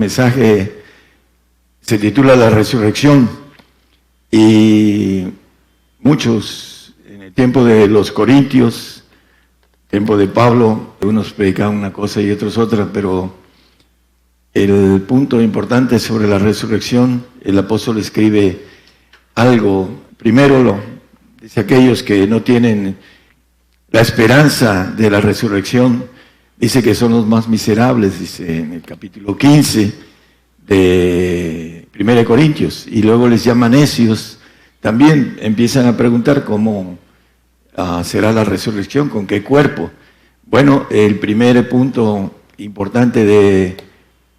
mensaje se titula La Resurrección, y muchos en el tiempo de los Corintios, tiempo de Pablo, unos predicaban una cosa y otros otra, pero el punto importante sobre la resurrección, el apóstol escribe algo. Primero dice: aquellos que no tienen la esperanza de la resurrección, dice que son los más miserables, dice en el capítulo 15 de 1 Corintios, y luego les llama necios. También empiezan a preguntar cómo será la resurrección, con qué cuerpo. Bueno, el primer punto importante de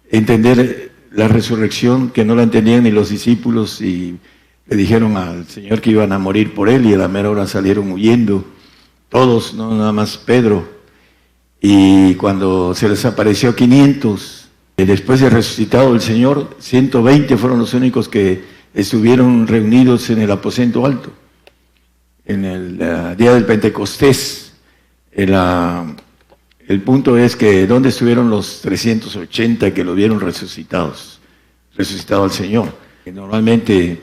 entender la resurrección, que no la entendían ni los discípulos, y le dijeron al Señor que iban a morir por él, y a la mera hora salieron huyendo, todos, no nada más Pedro. Y cuando se les apareció a 500, después de resucitado el Señor, 120 fueron los únicos que estuvieron reunidos en el aposento alto, en el día del Pentecostés. El punto es que ¿dónde estuvieron los 380 que lo vieron resucitado al Señor? Normalmente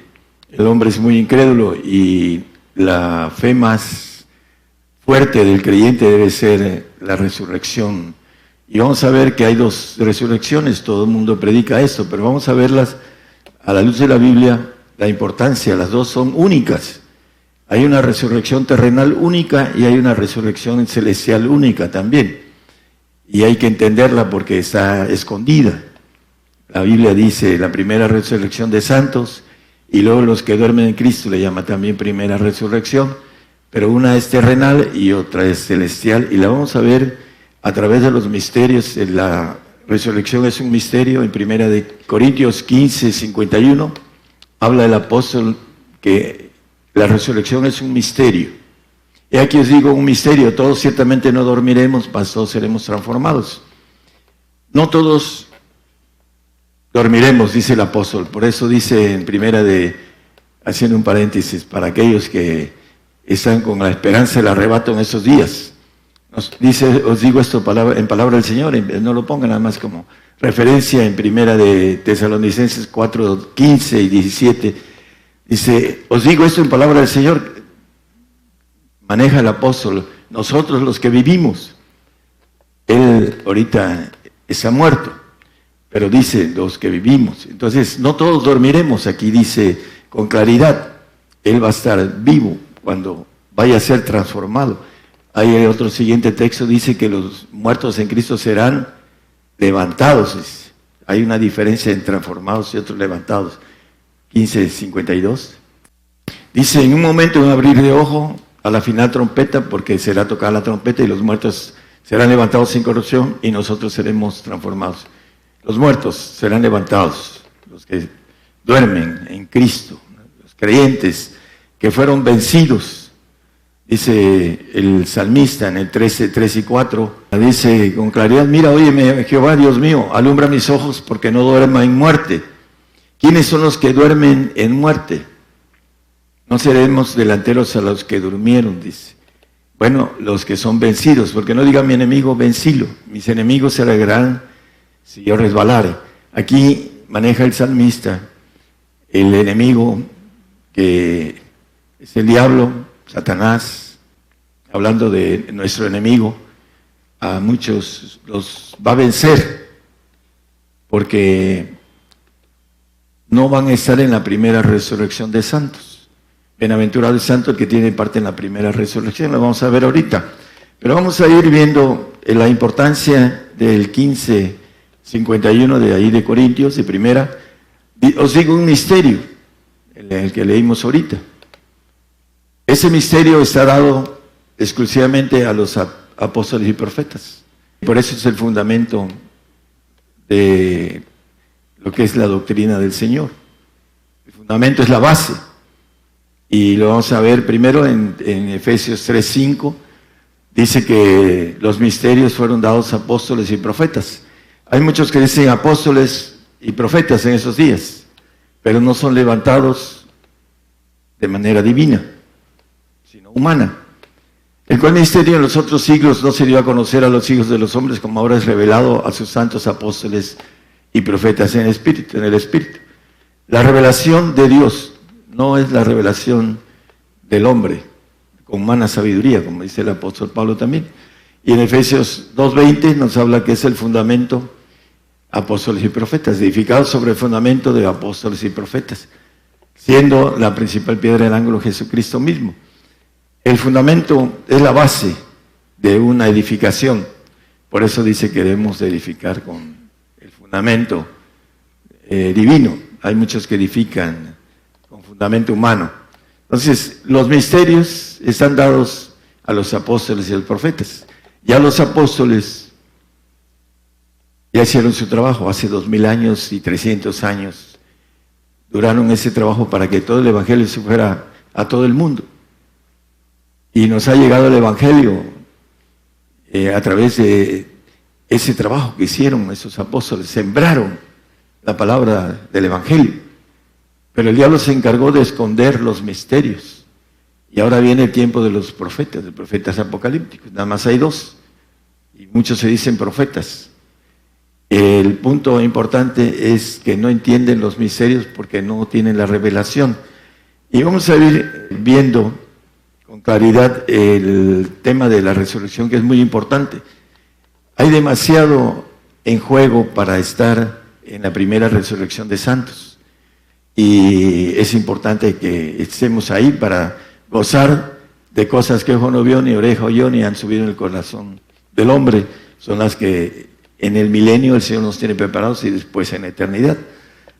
el hombre es muy incrédulo, y la fe más fuerte del creyente debe ser la resurrección. Y vamos a ver que hay dos resurrecciones, todo el mundo predica esto, pero vamos a verlas a la luz de la Biblia, la importancia. Las dos son únicas. Hay una resurrección terrenal única y hay una resurrección celestial única también. Y hay que entenderla porque está escondida. La Biblia dice la primera resurrección de santos, y luego los que duermen en Cristo le llama también primera resurrección, pero una es terrenal y otra es celestial, y la vamos a ver a través de los misterios. La resurrección es un misterio. En 1 Corintios 15, 51, habla el apóstol que la resurrección es un misterio. Y aquí os digo un misterio: todos ciertamente no dormiremos, mas todos seremos transformados. No todos dormiremos, dice el apóstol. Por eso dice en haciendo un paréntesis, para aquellos que están con la esperanza del arrebato en esos días. Nos dice: os digo esto en palabra del Señor, no lo pongan nada más como referencia. En 1 de Tesalonicenses 4, 15 y 17, dice: os digo esto en palabra del Señor. Maneja el apóstol, nosotros los que vivimos. Él ahorita está muerto, pero dice los que vivimos. Entonces, no todos dormiremos. Aquí dice con claridad, él va a estar vivo cuando vaya a ser transformado. Hay otro siguiente texto, dice que los muertos en Cristo serán levantados. Hay una diferencia entre transformados y otros levantados. 15:52. Dice: en un momento, en un abrir de ojo, a la final trompeta, porque será tocada la trompeta, y los muertos serán levantados sin corrupción, y nosotros seremos transformados. Los muertos serán levantados, los que duermen en Cristo, los creyentes que fueron vencidos. Dice el salmista en el 13, 3 y 4, dice con claridad: mira, óyeme, Jehová, Dios mío, alumbra mis ojos porque no duerma en muerte. ¿Quiénes son los que duermen en muerte? No seremos delanteros a los que durmieron, dice. Bueno, los que son vencidos, porque no diga mi enemigo, vencilo. Mis enemigos se alegrarán si yo resbalare. Aquí maneja el salmista el enemigo, que es el diablo, Satanás, hablando de nuestro enemigo. A muchos los va a vencer, porque no van a estar en la primera resurrección de santos. Bienaventurado el santo el que tiene parte en la primera resurrección, lo vamos a ver ahorita. Pero vamos a ir viendo la importancia del 15:51 de ahí de Corintios, de primera. Os digo un misterio, el que leímos ahorita. Ese misterio está dado exclusivamente a los apóstoles y profetas. Por eso es el fundamento de lo que es la doctrina del Señor. El fundamento es la base. Y lo vamos a ver primero en Efesios 3:5. Dice que los misterios fueron dados a apóstoles y profetas. Hay muchos que dicen apóstoles y profetas en esos días, pero no son levantados de manera divina, sino humana. El cual misterio en los otros siglos no se dio a conocer a los hijos de los hombres, como ahora es revelado a sus santos apóstoles y profetas en el Espíritu. La revelación de Dios no es la revelación del hombre, con humana sabiduría, como dice el apóstol Pablo también. Y en Efesios 2:20 nos habla que es el fundamento apóstoles y profetas, edificados sobre el fundamento de apóstoles y profetas, siendo la principal piedra del ángulo Jesucristo mismo. El fundamento es la base de una edificación. Por eso dice que debemos de edificar con el fundamento divino. Hay muchos que edifican con fundamento humano. Entonces, los misterios están dados a los apóstoles y a los profetas. Ya los apóstoles ya hicieron su trabajo hace 2000 años y 300 años. Duraron ese trabajo para que todo el Evangelio se fuera a todo el mundo. Y nos ha llegado el Evangelio a través de ese trabajo que hicieron esos apóstoles. Sembraron la palabra del Evangelio. Pero el diablo se encargó de esconder los misterios. Y ahora viene el tiempo de los profetas apocalípticos. Nada más hay 2. Y muchos se dicen profetas. El punto importante es que no entienden los misterios porque no tienen la revelación. Y vamos a ir viendo con claridad el tema de la resurrección, que es muy importante. Hay demasiado en juego para estar en la primera resurrección de santos. Y es importante que estemos ahí para gozar de cosas que ojo no vio, ni oreja oyó, ni han subido en el corazón del hombre. Son las que en el milenio el Señor nos tiene preparados y después en la eternidad.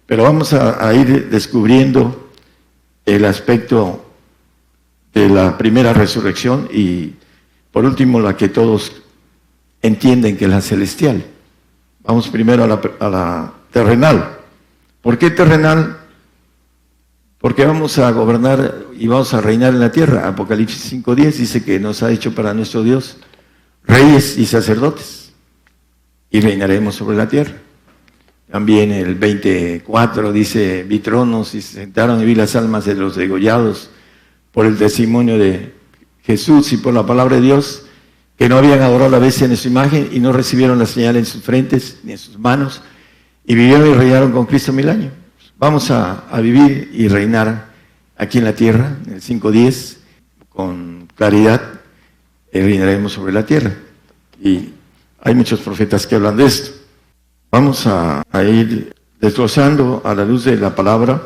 Pero vamos a ir descubriendo el aspecto de la primera resurrección y por último la que todos entienden que es la celestial. Vamos primero a la terrenal. ¿Por qué terrenal? Porque vamos a gobernar y vamos a reinar en la tierra. Apocalipsis 5:10 dice que nos ha hecho para nuestro Dios reyes y sacerdotes y reinaremos sobre la tierra. También el 20:4 dice, vi tronos y se sentaron y vi las almas de los degollados por el testimonio de Jesús y por la palabra de Dios, que no habían adorado a la bestia en su imagen y no recibieron la señal en sus frentes ni en sus manos y vivieron y reinaron con Cristo 1000 años. Vamos a vivir y reinar aquí en la tierra, en el 5:10, con claridad, reinaremos sobre la tierra. Y hay muchos profetas que hablan de esto. Vamos a ir desglosando a la luz de la palabra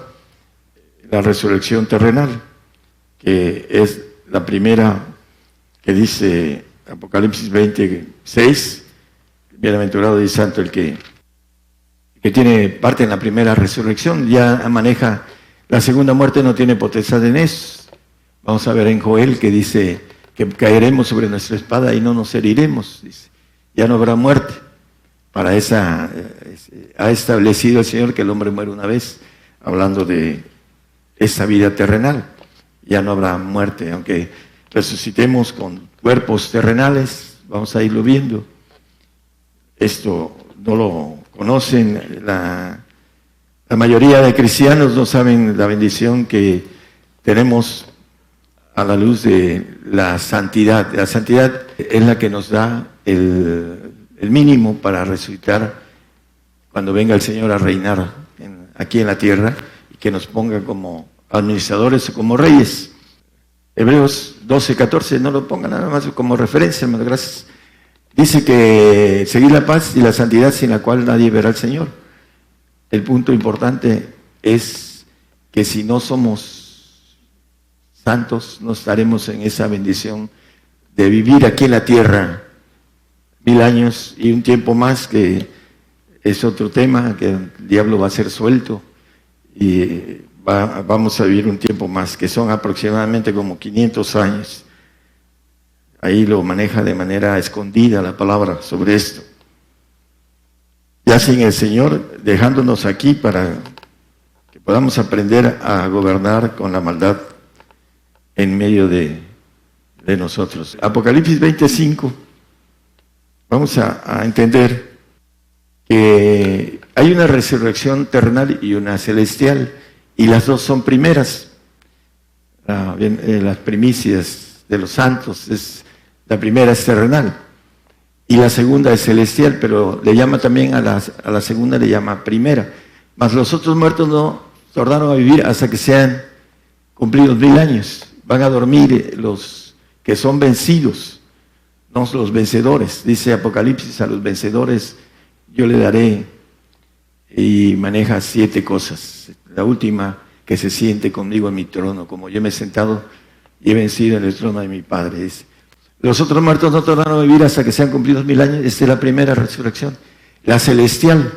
la resurrección terrenal, que es la primera que dice Apocalipsis 20:6, bienaventurado y santo el que tiene parte en la primera resurrección, ya maneja la segunda muerte, no tiene potestad en eso. Vamos a ver en Joel que dice que caeremos sobre nuestra espada y no nos heriremos, dice. Ya no habrá muerte. Para esa ha establecido el Señor que el hombre muere una vez, hablando de esta vida terrenal. Ya no habrá muerte, aunque resucitemos con cuerpos terrenales, vamos a irlo viendo. Esto no lo conocen, la mayoría de cristianos no saben la bendición que tenemos a la luz de la santidad. La santidad es la que nos da el mínimo para resucitar cuando venga el Señor a reinar aquí en la tierra y que nos ponga como administradores o como reyes. Hebreos 12:14, no lo pongan nada más como referencia, hermano, gracias. Dice que seguir la paz y la santidad sin la cual nadie verá al Señor. El punto importante es que si no somos santos, no estaremos en esa bendición de vivir aquí en la tierra 1000 años y un tiempo más, que es otro tema, que el diablo va a ser suelto y vamos a vivir un tiempo más, que son aproximadamente como 500 años. Ahí lo maneja de manera escondida la palabra sobre esto. Ya sin el Señor, dejándonos aquí para que podamos aprender a gobernar con la maldad en medio de nosotros. Apocalipsis 20:5, vamos a entender que hay una resurrección terrenal y una celestial, y las dos son primeras. Las primicias de los santos, la primera es terrenal. y la segunda es celestial, pero le llama también a la segunda, le llama primera. Mas los otros muertos no tornaron a vivir hasta que sean cumplidos 1000 años. Van a dormir los que son vencidos, no los vencedores. Dice Apocalipsis, a los vencedores yo le daré, y maneja 7 cosas. La última, que se siente conmigo en mi trono, como yo me he sentado y he vencido en el trono de mi Padre. Dice, los otros muertos no tornaron a vivir hasta que sean cumplidos 1000 años. Esta es la primera resurrección. La celestial.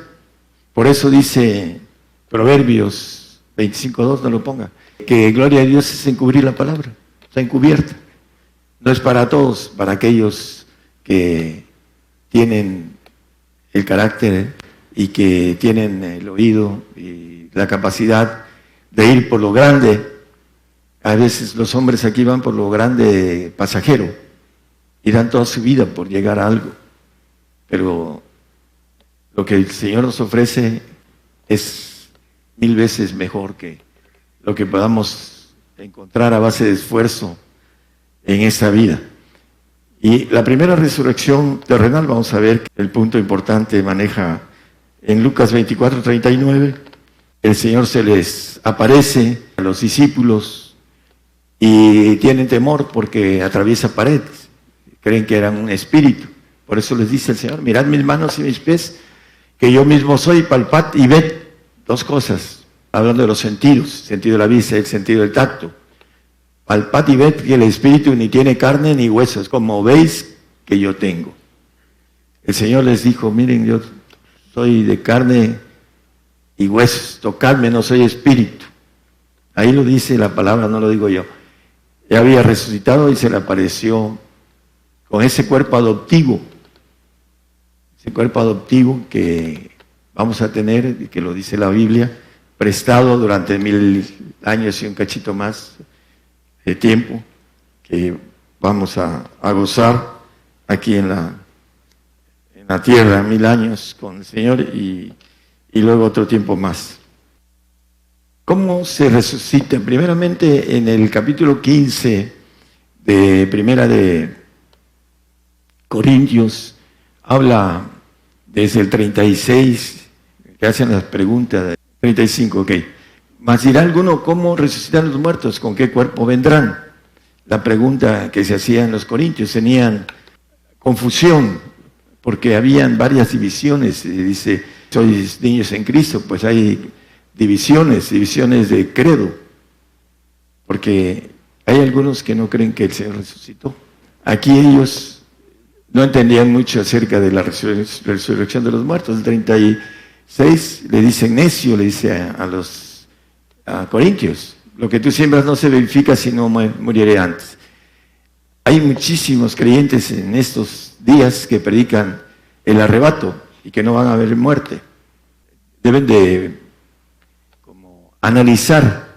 Por eso dice Proverbios 25:2, no lo ponga, que gloria a Dios es encubrir la palabra. Está encubierta. No es para todos, para aquellos que tienen el carácter y que tienen el oído y la capacidad de ir por lo grande. A veces los hombres aquí van por lo grande pasajero y dan toda su vida por llegar a algo. Pero lo que el Señor nos ofrece es 1000 veces mejor que lo que podamos encontrar a base de esfuerzo en esta vida. Y la primera resurrección terrenal, vamos a ver que el punto importante maneja en Lucas 24:39. El Señor se les aparece a los discípulos y tienen temor porque atraviesa paredes. Creen que eran un espíritu. Por eso les dice el Señor, mirad mis manos y mis pies, que yo mismo soy, palpad y ved. 2 cosas, hablando de los sentidos, sentido de la vista, el sentido del tacto. Palpad y ved que el espíritu ni tiene carne ni huesos, como veis que yo tengo. El Señor les dijo, miren, yo soy de carne y huesos, tocadme, no soy espíritu. Ahí lo dice la palabra, no lo digo yo. Ya había resucitado y se le apareció con ese cuerpo adoptivo que vamos a tener, y que lo dice la Biblia, prestado durante 1000 años y un cachito más de tiempo, que vamos a gozar aquí en la tierra, 1000 años con el Señor y luego otro tiempo más. ¿Cómo se resucita? Primeramente en el capítulo 15 de Primera de Corintios, habla desde el 36, que hacen las preguntas, 35, ok. Mas dirá alguno, ¿cómo resucitan los muertos? ¿Con qué cuerpo vendrán? La pregunta que se hacía en los corintios, tenían confusión, porque habían varias divisiones. Dice, sois niños en Cristo, pues hay divisiones de credo, porque hay algunos que no creen que el Señor resucitó. Aquí ellos no entendían mucho acerca de la resurrección de los muertos. El 36 le dicen necio, le dice a los corintios, lo que tú siembras no se verifica si no muriere antes. Hay muchísimos creyentes en estos días que predican el arrebato y que no van a haber muerte. Deben de analizar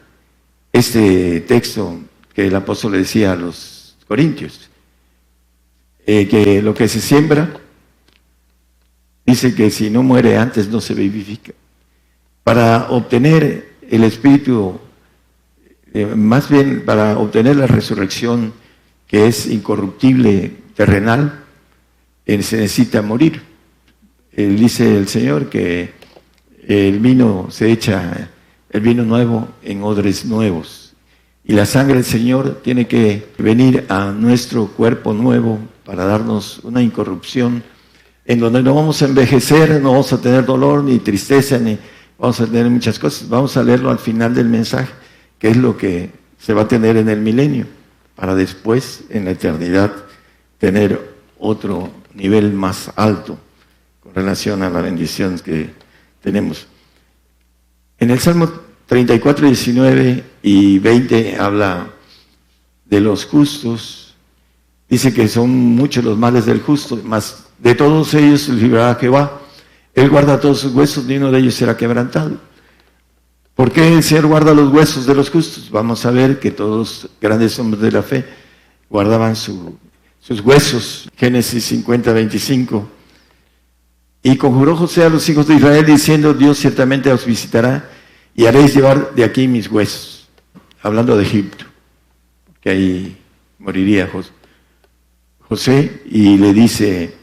este texto que el apóstol le decía a los corintios, que lo que se siembra, dice que si no muere antes no se vivifica. Para obtener el espíritu, más bien para obtener la resurrección que es incorruptible, terrenal, se necesita morir. Dice el Señor que el vino se echa, el vino nuevo en odres nuevos. Y la sangre del Señor tiene que venir a nuestro cuerpo nuevo para darnos una incorrupción en donde no vamos a envejecer, no vamos a tener dolor ni tristeza, ni vamos a tener muchas cosas. Vamos a leerlo al final del mensaje, que es lo que se va a tener en el milenio, para después, en la eternidad, tener otro nivel más alto con relación a la bendición que tenemos. En el Salmo 34, 19 y 20 habla de los justos. Dice que son muchos los males del justo, mas de todos ellos librará Jehová. Él guarda todos sus huesos, ni uno de ellos será quebrantado. ¿Por qué el Señor guarda los huesos de los justos? Vamos a ver que todos los grandes hombres de la fe guardaban sus huesos. Génesis 50, 25. Y conjuró José a los hijos de Israel diciendo, Dios ciertamente os visitará y haréis llevar de aquí mis huesos. Hablando de Egipto, que ahí moriría José, y le dice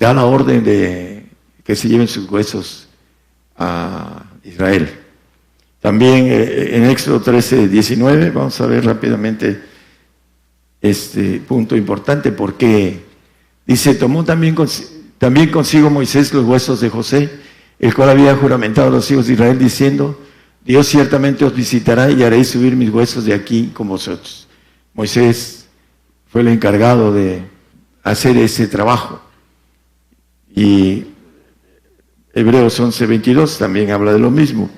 da la orden de que se lleven sus huesos a Israel. También en Éxodo 13:19, vamos a ver rápidamente este punto importante, porque dice, tomó también consigo Moisés los huesos de José, el cual había juramentado a los hijos de Israel, diciendo, Dios ciertamente os visitará y haréis subir mis huesos de aquí con vosotros. Moisés fue el encargado de hacer ese trabajo. Y Hebreos 11:22 también habla de lo mismo.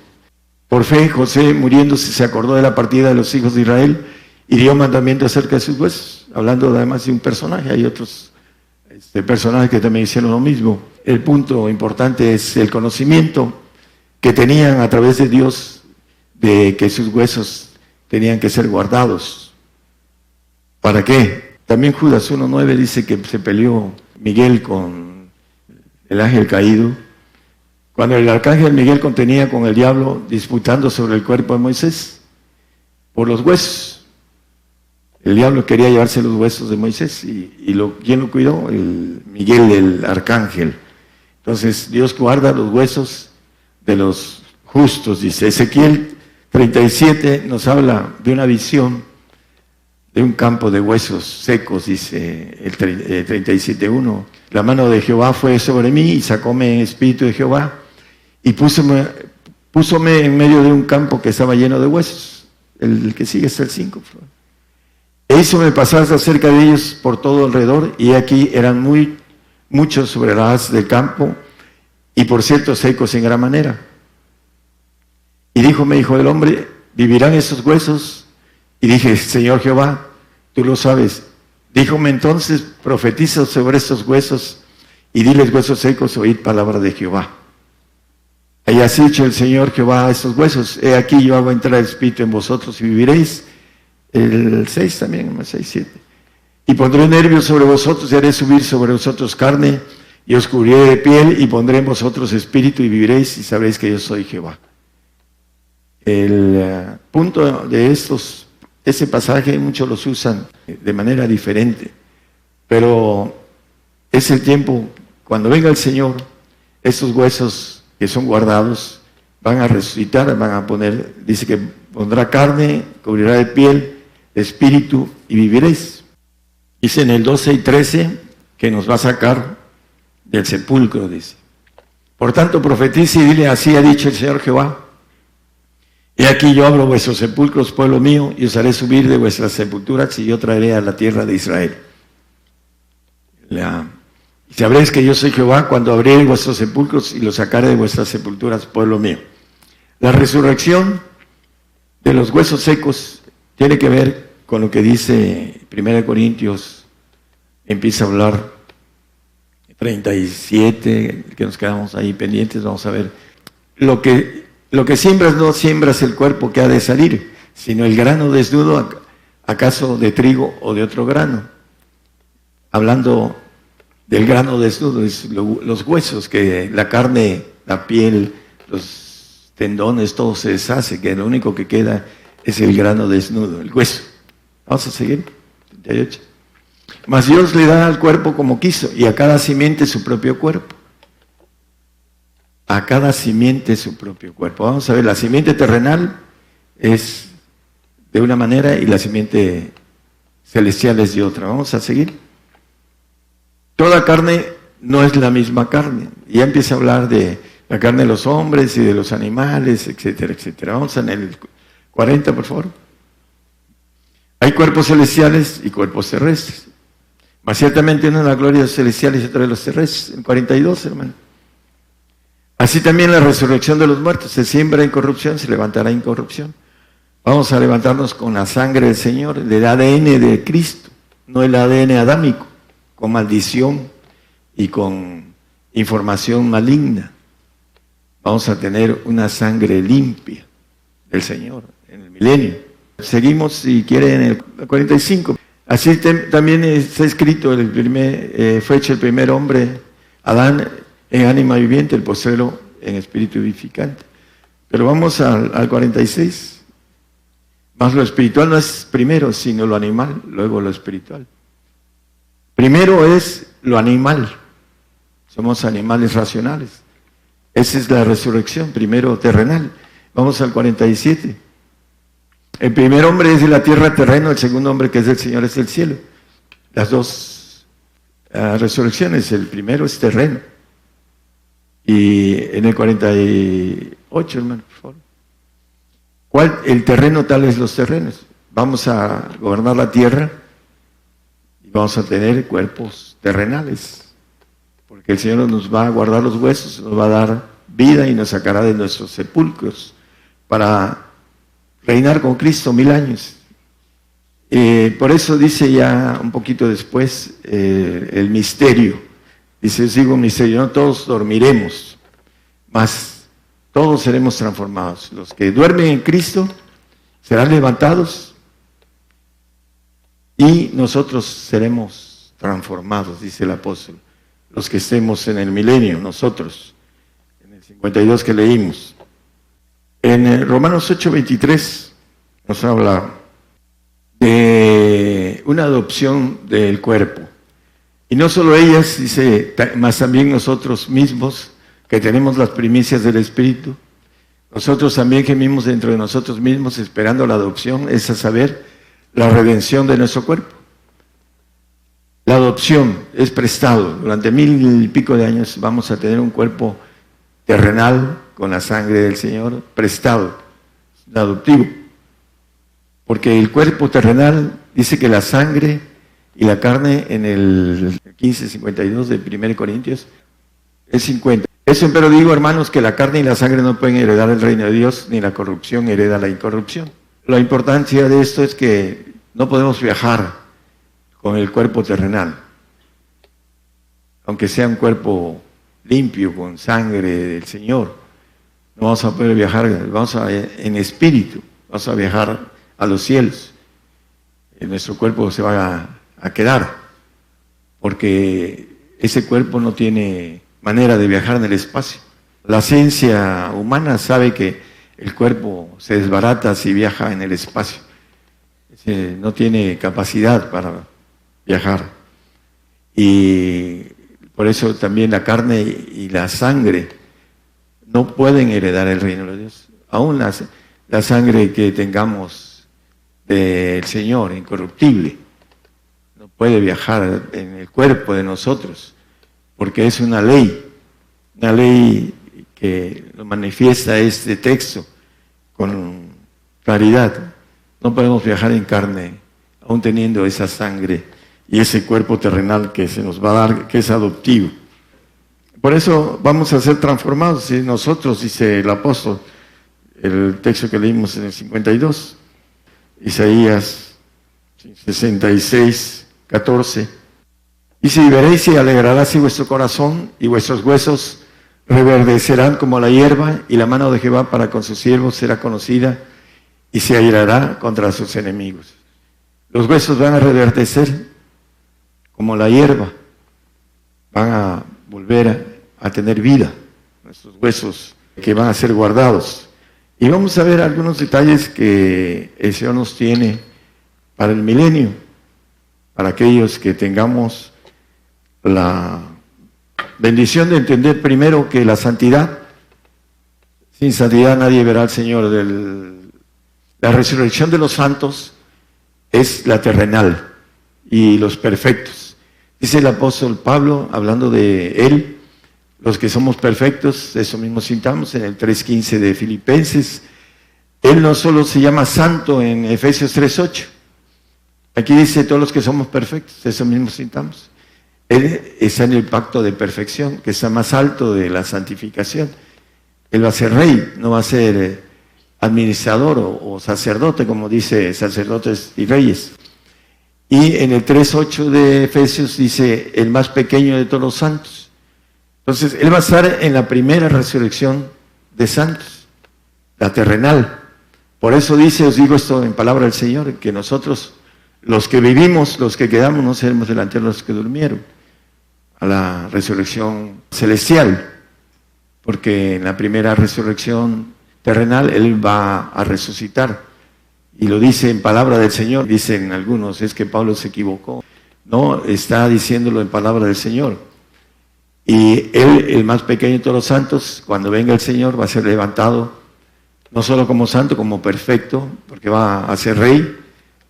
Por fe, José, muriéndose, se acordó de la partida de los hijos de Israel y dio mandamiento acerca de sus huesos. Hablando además de un personaje, hay otros personajes que también hicieron lo mismo. El punto importante es el conocimiento que tenían a través de Dios de que sus huesos tenían que ser guardados. ¿Para qué? También Judas 1:9 dice que se peleó Miguel con el ángel caído, cuando el arcángel Miguel contenía con el diablo disputando sobre el cuerpo de Moisés por los huesos. El diablo quería llevarse los huesos de Moisés y ¿quién lo cuidó? Miguel, el arcángel. Entonces Dios guarda los huesos de los justos, dice. Ezequiel 37 nos habla de una visión de un campo de huesos secos, dice el 37:1. La mano de Jehová fue sobre mí y sacóme espíritu de Jehová y púsome en medio de un campo que estaba lleno de huesos. El que sigue es el 5. E hízome pasar acerca de ellos por todo alrededor, y aquí eran muchos sobre la haz del campo, y por cierto secos en gran manera. Y díjome, hijo del hombre, ¿vivirán esos huesos? Y dije, Señor Jehová, tú lo sabes. Díjome entonces, profetiza sobre estos huesos, y diles, huesos secos, oíd palabra de Jehová. Y así ha dicho el Señor Jehová a estos huesos, he aquí yo hago entrar el espíritu en vosotros y viviréis. El 6 también, 6:7. Y pondré nervios sobre vosotros y haré subir sobre vosotros carne y os cubriré de piel y pondré en vosotros espíritu y viviréis y sabréis que yo soy Jehová. El punto de ese pasaje muchos los usan de manera diferente, pero es el tiempo, cuando venga el Señor, estos huesos que son guardados van a resucitar, van a poner, dice que pondrá carne, cubrirá de piel, espíritu y viviréis. Dice en el 12 y 13 que nos va a sacar del sepulcro, dice. Por tanto, profetice y dile, así ha dicho el Señor Jehová. He aquí yo abro vuestros sepulcros, pueblo mío, y os haré subir de vuestras sepulturas y yo traeré a la tierra de Israel. Y sabréis que yo soy Jehová cuando abriré vuestros sepulcros y los sacaré de vuestras sepulturas, pueblo mío. La resurrección de los huesos secos tiene que ver con lo que dice 1 Corintios, empieza a hablar 37, que nos quedamos ahí pendientes, vamos a ver. Lo que siembras, no siembras el cuerpo que ha de salir, sino el grano desnudo, acaso de trigo o de otro grano. Hablando del grano desnudo, es los huesos, que la carne, la piel, los tendones, todo se deshace, que lo único que queda es el grano desnudo, el hueso. Vamos a seguir. 38. Mas Dios le da al cuerpo como quiso, y a cada simiente su propio cuerpo. A cada simiente su propio cuerpo. Vamos a ver, la simiente terrenal es de una manera y la simiente celestial es de otra. Vamos a seguir. Toda carne no es la misma carne. Y ya empieza a hablar de la carne de los hombres y de los animales, etcétera, etcétera. Vamos en el 40, por favor. Hay cuerpos celestiales y cuerpos terrestres. Mas ciertamente uno en la gloria de los celestiales y otro de los terrestres. En 42, hermano. Así también la resurrección de los muertos. Se siembra en corrupción, se levantará en corrupción. Vamos a levantarnos con la sangre del Señor, del ADN de Cristo, no el ADN adámico, con maldición y con información maligna. Vamos a tener una sangre limpia del Señor en el milenio. Seguimos, si quieren, en el 45. Así también está escrito, fue hecho el primer hombre, Adán, en ánima viviente, el postrero en espíritu vivificante. Pero vamos al 46. Más lo espiritual no es primero, sino lo animal, luego lo espiritual. Primero es lo animal, somos animales racionales. Esa es la resurrección, primero terrenal. Vamos al 47. El primer hombre es de la tierra, terreno, el segundo hombre que es del Señor es del cielo. Las dos resurrecciones, el primero es terreno. Y en el 48, hermano, por favor. ¿Cuál? El terreno, tales los terrenos. Vamos a gobernar la tierra y vamos a tener cuerpos terrenales. Porque el Señor nos va a guardar los huesos, nos va a dar vida y nos sacará de nuestros sepulcros para reinar con Cristo 1000 años. Por eso dice ya un poquito después el misterio. Dice, os digo un misterio, no todos dormiremos, mas todos seremos transformados. Los que duermen en Cristo serán levantados y nosotros seremos transformados, dice el apóstol. Los que estemos en el milenio, nosotros, en el 52 que leímos. En Romanos 8:23 nos habla de una adopción del cuerpo. Y no solo ellas, dice, más también nosotros mismos, que tenemos las primicias del Espíritu. Nosotros también gemimos dentro de nosotros mismos esperando la adopción, es a saber, la redención de nuestro cuerpo. La adopción es prestado. Durante 1000 y pico de años vamos a tener un cuerpo terrenal con la sangre del Señor, prestado, adoptivo. Porque el cuerpo terrenal dice que la sangre y la carne en el 15:52 de 1 Corintios es 50. Eso pero digo, hermanos, que la carne y la sangre no pueden heredar el reino de Dios, ni la corrupción hereda la incorrupción. La importancia de esto es que no podemos viajar con el cuerpo terrenal, aunque sea un cuerpo limpio, con sangre del Señor. No vamos a poder viajar, en espíritu, vamos a viajar a los cielos. Nuestro cuerpo se va a quedar, porque ese cuerpo no tiene manera de viajar en el espacio. La ciencia humana sabe que el cuerpo se desbarata si viaja en el espacio. No tiene capacidad para viajar. Y por eso también la carne y la sangre no pueden heredar el reino de Dios. Aún la sangre que tengamos del Señor, incorruptible, no puede viajar en el cuerpo de nosotros, porque es una ley que lo manifiesta este texto con claridad. No podemos viajar en carne, aún teniendo esa sangre y ese cuerpo terrenal que se nos va a dar, que es adoptivo. Por eso vamos a ser transformados, y nosotros, dice el apóstol, el texto que leímos en el 52, Isaías 66:14, dice, y veréis y alegraráis vuestro corazón, y vuestros huesos reverdecerán como la hierba, y la mano de Jehová para con sus siervos será conocida, y se airará contra sus enemigos. Los huesos van a reverdecer como la hierba, van a volver a tener vida, nuestros huesos que van a ser guardados. Y vamos a ver algunos detalles que el Señor nos tiene para el milenio, para aquellos que tengamos la bendición de entender primero que la santidad, sin santidad nadie verá al Señor. La resurrección de los santos es la terrenal y los perfectos. Dice el apóstol Pablo, hablando de él, los que somos perfectos, eso mismo sintamos en el 3:15 de Filipenses. Él no solo se llama santo en Efesios 3:8. Aquí dice todos los que somos perfectos, eso mismo sintamos. Él está en el pacto de perfección, que está más alto de la santificación. Él va a ser rey, no va a ser administrador o sacerdote, como dice sacerdotes y reyes. Y en el 3:8 de Efesios dice, el más pequeño de todos los santos. Entonces, él va a estar en la primera resurrección de santos, la terrenal. Por eso dice, os digo esto en palabra del Señor, que nosotros, los que vivimos, los que quedamos, no seremos delante de los que durmieron, a la resurrección celestial, porque en la primera resurrección terrenal él va a resucitar. Y lo dice en palabra del Señor. Dicen algunos, es que Pablo se equivocó. No, está diciéndolo en palabra del Señor. Y él, el más pequeño de todos los santos, cuando venga el Señor, va a ser levantado, no solo como santo, como perfecto, porque va a ser rey,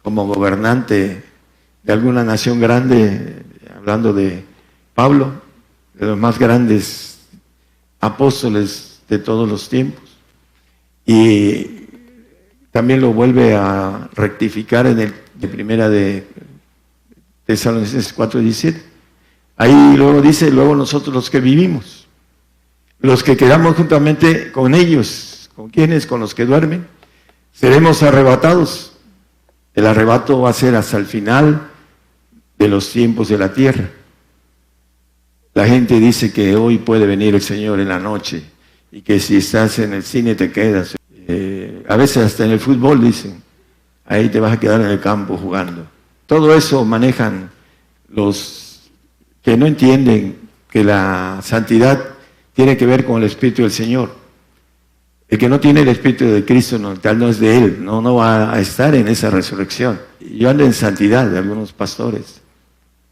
como gobernante de alguna nación grande, hablando de Pablo, de los más grandes apóstoles de todos los tiempos. Y también lo vuelve a rectificar en el de primera de Tesalonicenses 4:17. Ahí luego dice, luego nosotros los que vivimos, los que quedamos juntamente con ellos, ¿con quiénes? Con los que duermen, seremos arrebatados. El arrebato va a ser hasta el final de los tiempos de la tierra. La gente dice que hoy puede venir el Señor en la noche y que si estás en el cine te quedas. A veces hasta en el fútbol dicen, ahí te vas a quedar en el campo jugando. Todo eso manejan los que no entienden que la santidad tiene que ver con el Espíritu del Señor. El que no tiene el Espíritu de Cristo, no, tal no es de Él, no va a estar en esa resurrección. Yo ando en santidad de algunos pastores,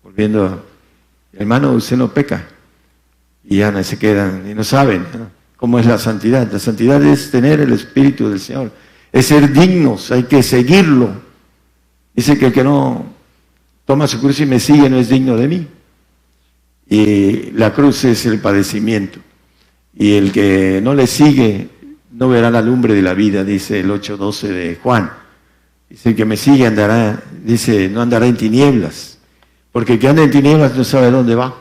volviendo, hermano, usted no peca. Y ya no se quedan y no saben, ¿no?, cómo es la santidad. La santidad es tener el Espíritu del Señor, es ser dignos, hay que seguirlo. Dice que el que no toma su cruz y me sigue no es digno de mí. Y la cruz es el padecimiento. Y el que no le sigue no verá la lumbre de la vida, dice el 8:12 de Juan. Dice, el que me sigue andará, dice, no andará en tinieblas. Porque el que anda en tinieblas no sabe dónde va.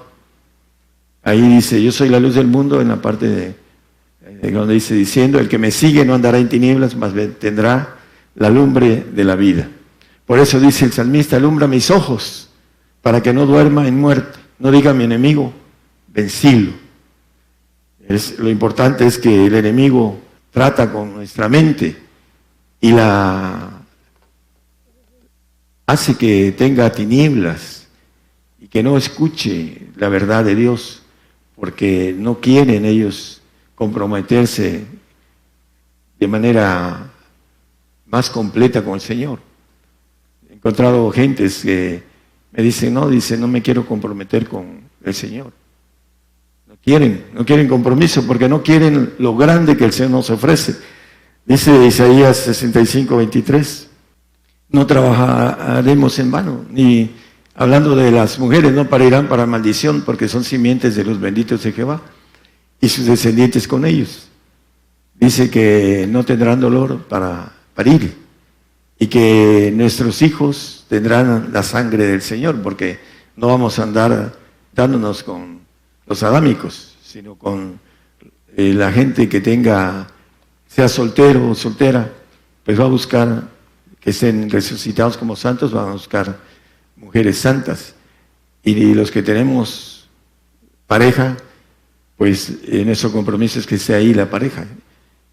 Ahí dice, yo soy la luz del mundo, en la parte de donde dice, diciendo, el que me sigue no andará en tinieblas, mas tendrá la lumbre de la vida. Por eso dice el salmista, alumbra mis ojos, para que no duerma en muerte. No diga mi enemigo, vencilo. Lo importante es que el enemigo trata con nuestra mente y la hace que tenga tinieblas y que no escuche la verdad de Dios, porque no quieren ellos comprometerse de manera más completa con el Señor. He encontrado gentes que me dicen, no me quiero comprometer con el Señor. No quieren compromiso porque no quieren lo grande que el Señor nos ofrece. Dice Isaías 65:23, no trabajaremos en vano, ni hablando de las mujeres, no parirán para maldición, porque son simientes de los benditos de Jehová y sus descendientes con ellos. Dice que no tendrán dolor para parir y que nuestros hijos tendrán la sangre del Señor, porque no vamos a andar dándonos con los adámicos, sino con la gente que sea soltero o soltera, pues va a buscar que estén resucitados como santos, van a buscar mujeres santas. Y los que tenemos pareja, pues nuestro compromiso es que esté ahí la pareja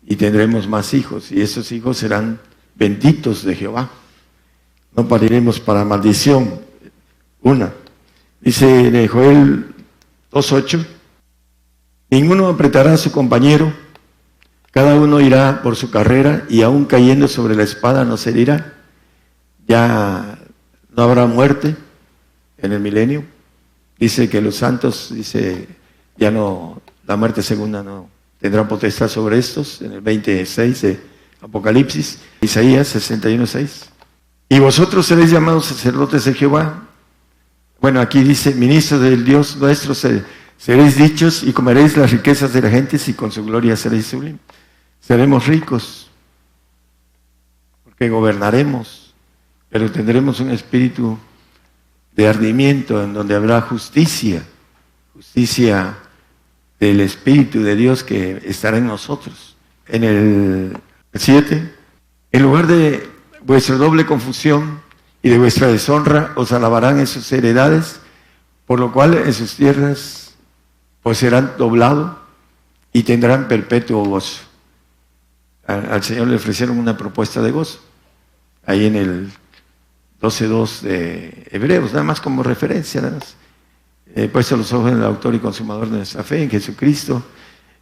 y tendremos más hijos, y esos hijos serán benditos de Jehová. No pariremos para maldición. Dice de Joel 2:8, ninguno apretará a su compañero, cada uno irá por su carrera, y aún cayendo sobre la espada no se herirá. Ya no habrá muerte en el milenio. Dice que los santos, ya no, la muerte segunda no tendrá potestad sobre estos, en el 26 de Apocalipsis, Isaías 61:6. Y vosotros seréis llamados sacerdotes de Jehová. Bueno, aquí dice, ministros del Dios nuestro seréis dichos, y comeréis las riquezas de la gente, y con su gloria seréis sublimes. Seremos ricos, porque gobernaremos, pero tendremos un espíritu de ardimiento en donde habrá justicia del Espíritu de Dios que estará en nosotros. En el 7, en lugar de vuestra doble confusión y de vuestra deshonra, os alabarán en sus heredades, por lo cual en sus tierras pues serán doblados y tendrán perpetuo gozo. Al Señor le ofrecieron una propuesta de gozo, ahí en el 12:2 de Hebreos, nada más como referencia, nada más. Puesto los ojos en el autor y consumador de nuestra fe, en Jesucristo,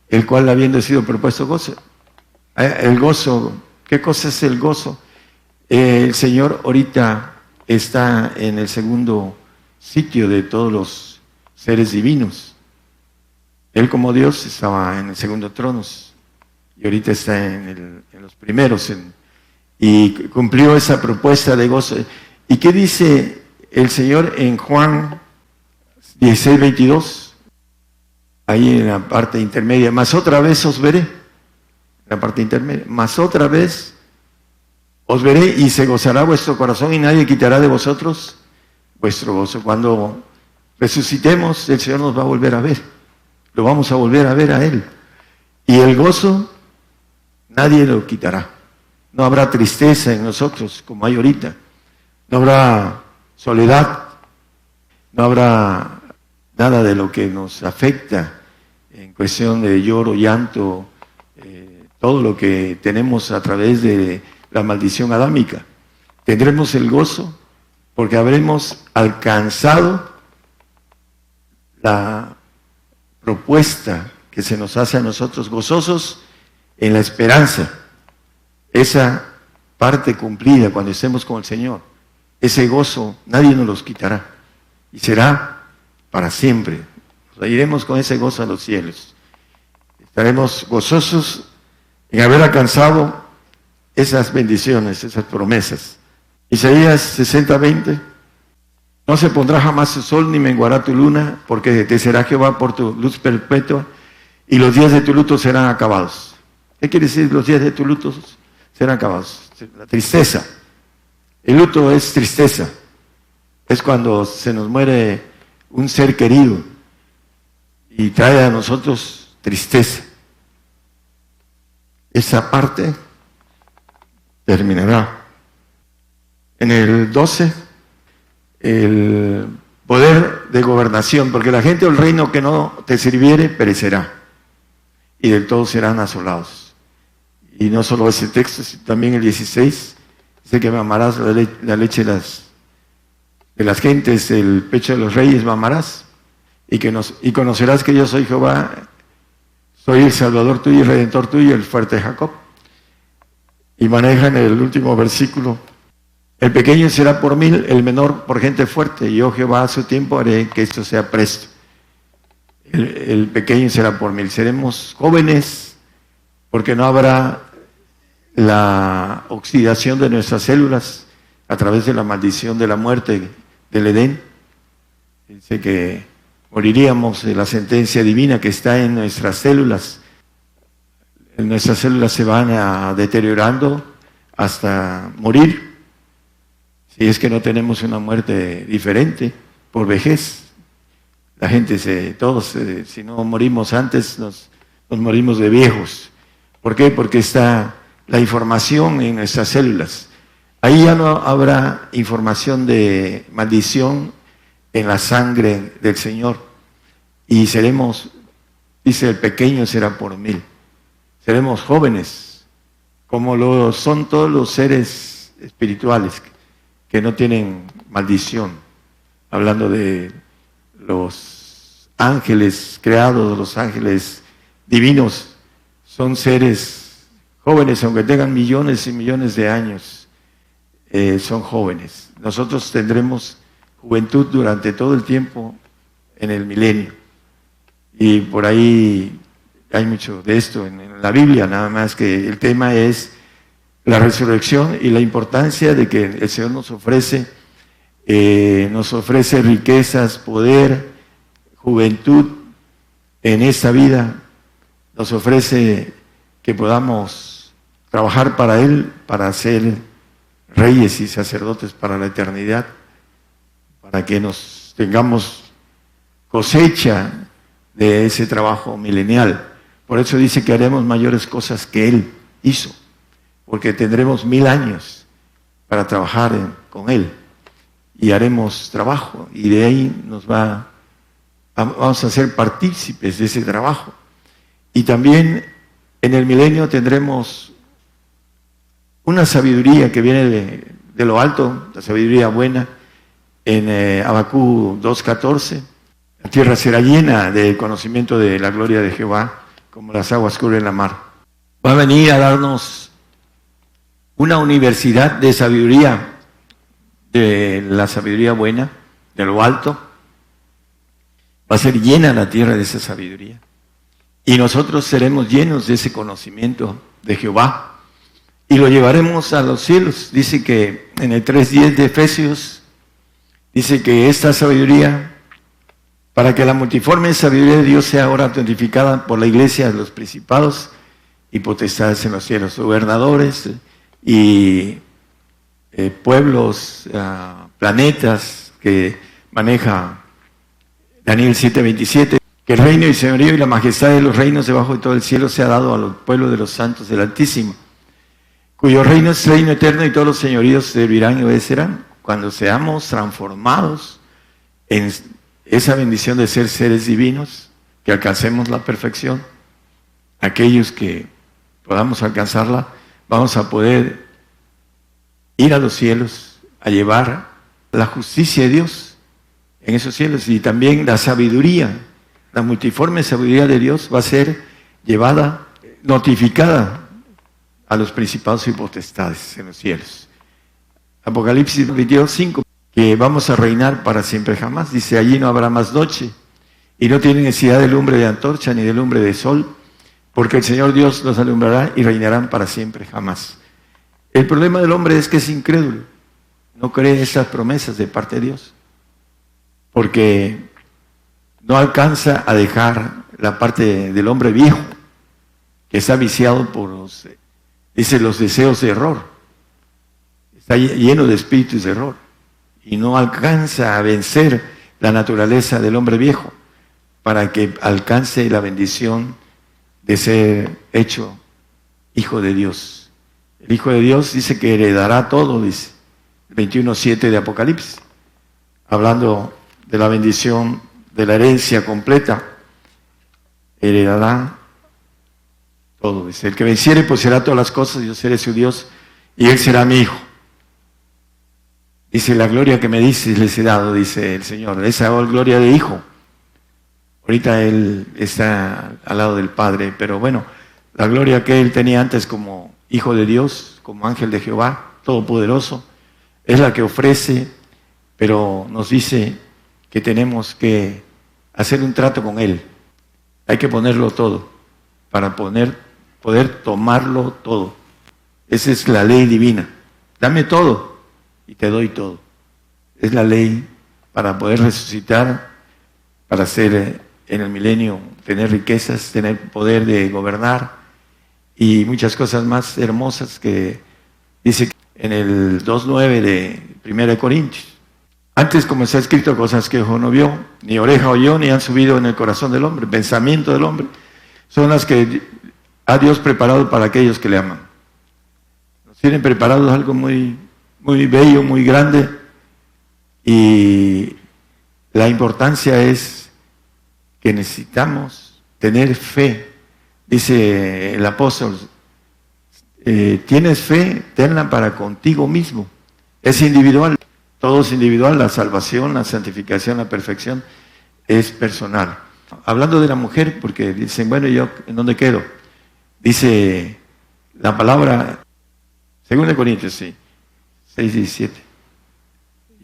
el cual habiendo sido propuesto gozo. El gozo, ¿qué cosa es el gozo? El Señor ahorita está en el segundo sitio de todos los seres divinos. Él como Dios estaba en el segundo trono y ahorita está en los primeros y cumplió esa propuesta de gozo. ¿Y qué dice el Señor en Juan 16, 22? Ahí en la parte intermedia, más otra vez os veré, la parte intermedia, más otra vez os veré y se gozará vuestro corazón y nadie quitará de vosotros vuestro gozo. Cuando resucitemos, el Señor nos va a volver a ver, lo vamos a volver a ver a Él. Y el gozo, nadie lo quitará. No habrá tristeza en nosotros como hay ahorita, no habrá soledad, no habrá nada de lo que nos afecta en cuestión de lloro, llanto, todo lo que tenemos a través de la maldición adámica. Tendremos el gozo porque habremos alcanzado la propuesta que se nos hace a nosotros, gozosos en la esperanza. Esa parte cumplida cuando estemos con el Señor, ese gozo nadie nos los quitará y será para siempre. Iremos con ese gozo a los cielos. Estaremos gozosos en haber alcanzado esas bendiciones, esas promesas. Isaías 60, 20. No se pondrá jamás el sol ni menguará tu luna, porque te será Jehová por tu luz perpetua y los días de tu luto serán acabados. ¿Qué quiere decir los días de tu luto serán acabados? La tristeza. El luto es tristeza. Es cuando se nos muere un ser querido y trae a nosotros tristeza. Esa parte terminará. En el 12, el poder de gobernación, porque la gente del reino que no te sirviere perecerá y del todo serán asolados. Y no solo ese texto, sino también el 16, dice que mamarás la leche de las gentes, el pecho de los reyes mamarás, y conocerás que yo soy Jehová, soy el Salvador tuyo y Redentor tuyo, el fuerte de Jacob. Y maneja en el último versículo, el pequeño será por 1000, el menor por gente fuerte, y yo Jehová a su tiempo haré que esto sea presto. El pequeño será por 1000, seremos jóvenes, porque no habrá la oxidación de nuestras células a través de la maldición de la muerte del Edén. Dice que moriríamos de la sentencia divina que está en nuestras células. Nuestras células se van deteriorando hasta morir, si es que no tenemos una muerte diferente por vejez. La gente si no morimos antes, nos morimos de viejos. ¿Por qué? Porque está la información en nuestras células. Ahí ya no habrá información de maldición en la sangre del Señor. Y seremos, dice, el pequeño será por 1000. Seremos jóvenes, como lo son todos los seres espirituales que no tienen maldición. Hablando de los ángeles creados, los ángeles divinos, son seres jóvenes, aunque tengan millones y millones de años, son jóvenes. Nosotros tendremos juventud durante todo el tiempo en el milenio. Y por ahí hay mucho de esto en la Biblia, nada más que el tema es la resurrección y la importancia de que el Señor nos ofrece riquezas, poder, juventud en esta vida, nos ofrece que podamos trabajar para Él, para ser reyes y sacerdotes para la eternidad, para que nos tengamos cosecha de ese trabajo milenial. Por eso dice que haremos mayores cosas que Él hizo, porque tendremos 1000 años para trabajar con Él y haremos trabajo y de ahí vamos a ser partícipes de ese trabajo. Y también en el milenio tendremos una sabiduría que viene de lo alto, la sabiduría buena. En Habacuc 2:14, la tierra será llena del conocimiento de la gloria de Jehová, como las aguas cubren la mar. Va a venir a darnos una universidad de sabiduría, de la sabiduría buena, de lo alto. Va a ser llena la tierra de esa sabiduría. y nosotros seremos llenos de ese conocimiento de Jehová y lo llevaremos a los cielos. Dice que en el 3:10 de Efesios, dice que esta sabiduría, para que la multiforme sabiduría de Dios sea ahora autentificada por la iglesia de los principados y potestades en los cielos, gobernadores y pueblos, planetas que maneja Daniel 7:27, que el reino y señorío y la majestad de los reinos debajo de todo el cielo sea dado a los pueblos de los santos del Altísimo, cuyo reino es reino eterno y todos los señoríos servirán y obedecerán. Cuando seamos transformados en esa bendición de ser seres divinos, que alcancemos la perfección, aquellos que podamos alcanzarla, vamos a poder ir a los cielos, a llevar la justicia de Dios en esos cielos, y también la sabiduría, la multiforme sabiduría de Dios va a ser llevada, notificada a los principados y potestades en los cielos. Apocalipsis 22:5, que vamos a reinar para siempre jamás. Dice, allí no habrá más noche, y no tiene necesidad de lumbre de antorcha ni de lumbre de sol, porque el Señor Dios los alumbrará y reinarán para siempre jamás. El problema del hombre es que es incrédulo, no cree esas promesas de parte de Dios, porque no alcanza a dejar la parte del hombre viejo, que está viciado por los deseos de error, está lleno de espíritus de error, y no alcanza a vencer la naturaleza del hombre viejo para que alcance la bendición de ser hecho hijo de Dios. El Hijo de Dios dice que heredará todo, dice 21:7 de Apocalipsis, hablando de la bendición de la herencia completa. Heredará todo, dice, el que venciere poseerá todas las cosas, yo seré su Dios y él será mi hijo. Dice, la gloria que me dices les he dado, dice el Señor, esa gloria de hijo. Ahorita él está al lado del Padre, pero bueno, la gloria que él tenía antes como hijo de Dios, como ángel de Jehová, todopoderoso, es la que ofrece, pero nos dice que tenemos que hacer un trato con él. Hay que ponerlo todo para poder tomarlo todo. Esa es la ley divina. Dame todo y te doy todo. Es la ley para poder resucitar, para ser en el milenio, tener riquezas, tener poder de gobernar y muchas cosas más hermosas que dice en el 2:9 de 1 Corintios. Antes, como está escrito, cosas que ojo no vio, ni oreja oyó, ni han subido en el corazón del hombre, pensamiento del hombre, son las que ha Dios preparado para aquellos que le aman. Nos tienen preparados algo muy, muy bello, muy grande, y la importancia es que necesitamos tener fe. Dice el apóstol, tienes fe, tenla para contigo mismo. Es individual, todo es individual, la salvación, la santificación, la perfección es personal. Hablando de la mujer, porque dicen, bueno, ¿yo en dónde quedo? Dice la palabra, 2 Corintios, sí, 6, 17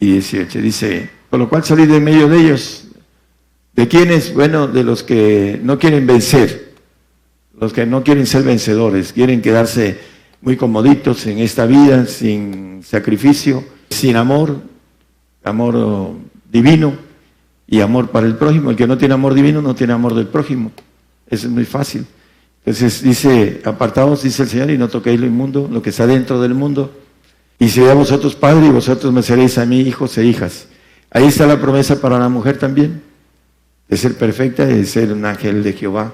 y 18, dice, por lo cual salid de medio de ellos. ¿De quiénes? Bueno, de los que no quieren vencer, los que no quieren ser vencedores, quieren quedarse muy comoditos en esta vida, sin sacrificio, sin amor, amor divino y amor para el prójimo. El que no tiene amor divino no tiene amor del prójimo. Eso es muy fácil. Entonces dice, apartaos, dice el Señor, y no toquéis lo inmundo, lo que está dentro del mundo. Y seré a vosotros padre, y vosotros me seréis a mí hijos e hijas. Ahí está la promesa para la mujer también, de ser perfecta, de ser un ángel de Jehová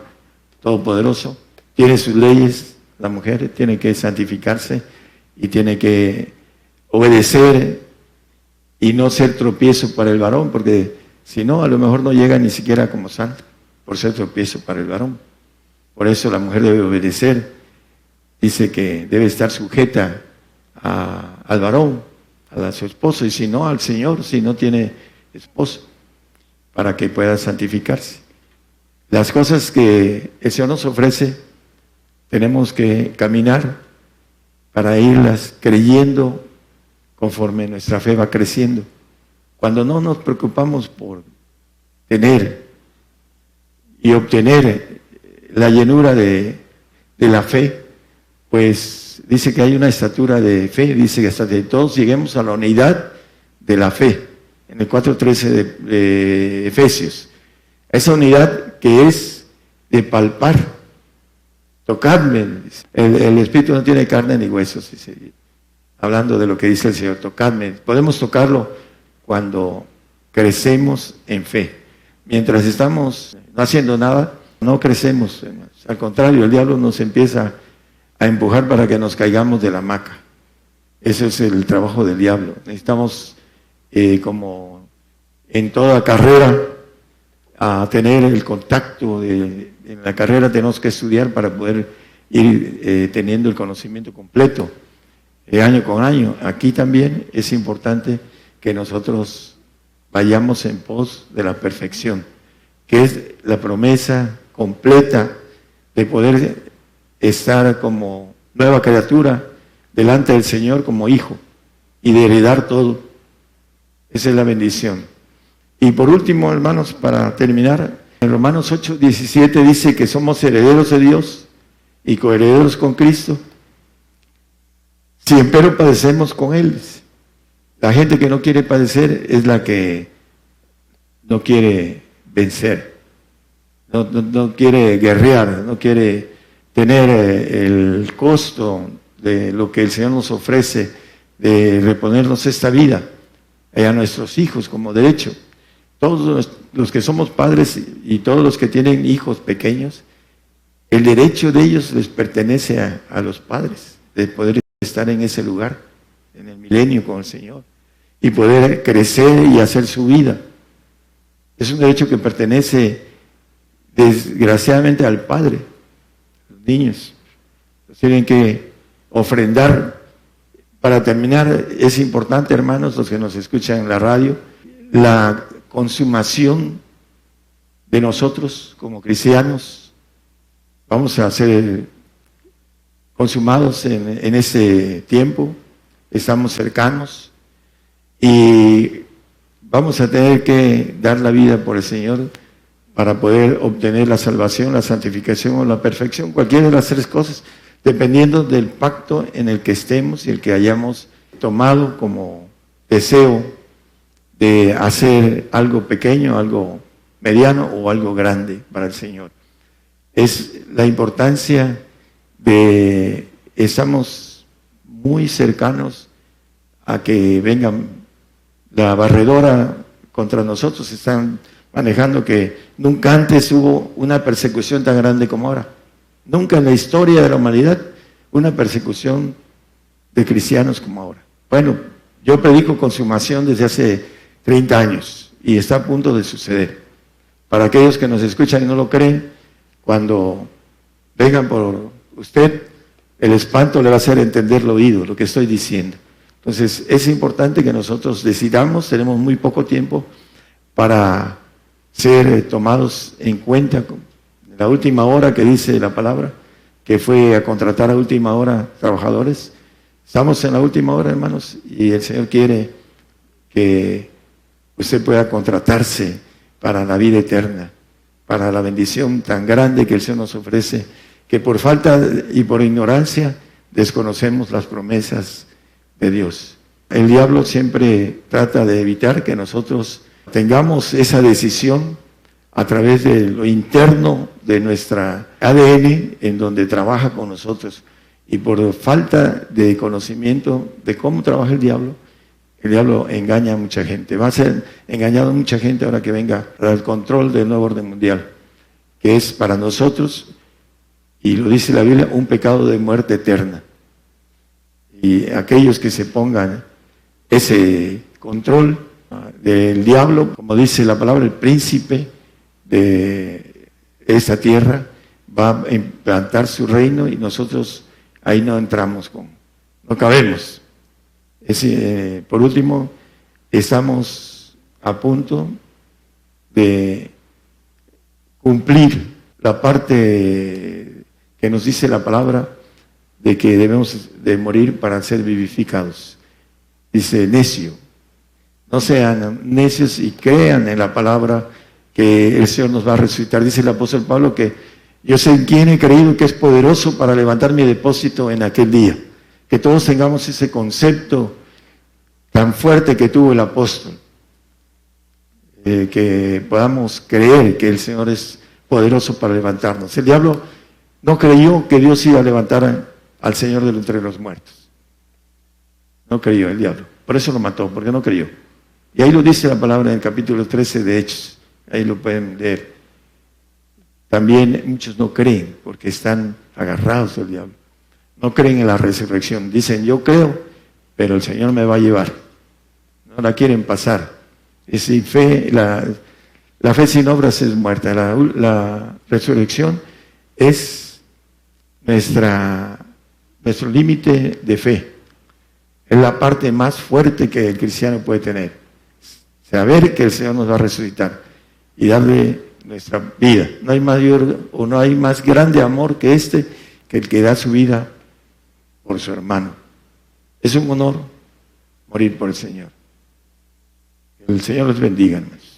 todopoderoso. Tiene sus leyes, la mujer tiene que santificarse y tiene que obedecer y no ser tropiezo para el varón, porque si no, a lo mejor no llega ni siquiera como santo por ser tropiezo para el varón. Por eso la mujer debe obedecer. Dice que debe estar sujeta al varón, a su esposo, y si no, al Señor, si no tiene esposo, para que pueda santificarse. Las cosas que el Señor nos ofrece, tenemos que caminar para irlas creyendo conforme nuestra fe va creciendo. Cuando no nos preocupamos por tener y obtener la llenura de la fe, pues dice que hay una estatura de fe, dice que hasta que todos lleguemos a la unidad de la fe, en el 4:13 de Efesios. Esa unidad que es de palpar, tocadme. El Espíritu no tiene carne ni huesos, dice, hablando de lo que dice el Señor, tocadme. Podemos tocarlo cuando crecemos en fe. Mientras estamos no haciendo nada, no crecemos. Al contrario, el diablo nos empieza a empujar para que nos caigamos de la hamaca. Ese es el trabajo del diablo. Necesitamos, como en toda carrera, a tener el contacto. En la carrera tenemos que estudiar para poder ir teniendo el conocimiento completo, año con año. Aquí también es importante que nosotros vayamos en pos de la perfección, que es la promesa completa de poder estar como nueva criatura delante del Señor como hijo y de heredar todo. Esa es la bendición. Y por último, hermanos, para terminar, en Romanos 8:17 dice que somos herederos de Dios y coherederos con Cristo, si empero padecemos con Él. La gente que no quiere padecer es la que no quiere vencer, no quiere guerrear, no quiere tener el costo de lo que el Señor nos ofrece, de reponernos esta vida a nuestros hijos como derecho. Todos los que somos padres y todos los que tienen hijos pequeños, el derecho de ellos les pertenece a los padres, de poder estar en ese lugar, en el milenio con el Señor, y poder crecer y hacer su vida. Es un derecho que pertenece desgraciadamente al Padre. Los niños tienen que ofrendar. Para terminar, es importante, hermanos, los que nos escuchan en la radio, la consumación de nosotros como cristianos. Vamos a ser consumados en ese tiempo, estamos cercanos y vamos a tener que dar la vida por el Señor para poder obtener la salvación, la santificación o la perfección, cualquiera de las tres cosas, dependiendo del pacto en el que estemos y el que hayamos tomado como deseo de hacer algo pequeño, algo mediano o algo grande para el Señor. Es la importancia de, estamos muy cercanos a que venga la barredora contra nosotros. Están manejando que nunca antes hubo una persecución tan grande como ahora. Nunca en la historia de la humanidad una persecución de cristianos como ahora. Bueno, yo predico consumación desde hace 30 años y está a punto de suceder. Para aquellos que nos escuchan y no lo creen, cuando vengan por usted, el espanto le va a hacer entender el oído, lo que estoy diciendo. Entonces, es importante que nosotros decidamos, tenemos muy poco tiempo para ser tomados en cuenta. La última hora que dice la palabra, que fue a contratar a última hora trabajadores. Estamos en la última hora, hermanos, y el Señor quiere que usted pueda contratarse para la vida eterna, para la bendición tan grande que el Señor nos ofrece, que por falta y por ignorancia desconocemos las promesas de Dios. El diablo siempre trata de evitar que nosotros tengamos esa decisión a través de lo interno de nuestra ADN, en donde trabaja con nosotros. Y por falta de conocimiento de cómo trabaja el diablo engaña a mucha gente. Va a ser engañado a mucha gente ahora que venga al control del nuevo orden mundial, que es para nosotros, y lo dice la Biblia, un pecado de muerte eterna. Y aquellos que se pongan ese control del diablo, como dice la palabra, el príncipe de esta tierra va a implantar su reino y nosotros ahí no entramos, no cabemos. Por último, estamos a punto de cumplir la parte que nos dice la palabra de que debemos de morir para ser vivificados. Dice, necio, no sean necios y crean en la palabra que el Señor nos va a resucitar. Dice el apóstol Pablo que Yo sé en quién he creído que es poderoso para levantar mi depósito en aquel día. Que todos tengamos ese concepto tan fuerte que tuvo el apóstol. Que podamos creer que el Señor es poderoso para levantarnos. El diablo no creyó que Dios iba a levantar al Señor de entre los muertos. No creyó el diablo. Por eso lo mató, porque no creyó. Y ahí lo dice la palabra en el capítulo 13 de Hechos. Ahí lo pueden leer. También muchos no creen porque están agarrados del diablo. No creen en la resurrección. Dicen, yo creo, pero el Señor me va a llevar. No la quieren pasar. Y sin fe, la fe sin obras es muerta. La resurrección es nuestro límite de fe. Es la parte más fuerte que el cristiano puede tener. Saber que el Señor nos va a resucitar y darle nuestra vida. No hay mayor o no hay más grande amor que que el que da su vida por su hermano. Es un honor morir por el Señor. Que el Señor los bendiga, hermanos.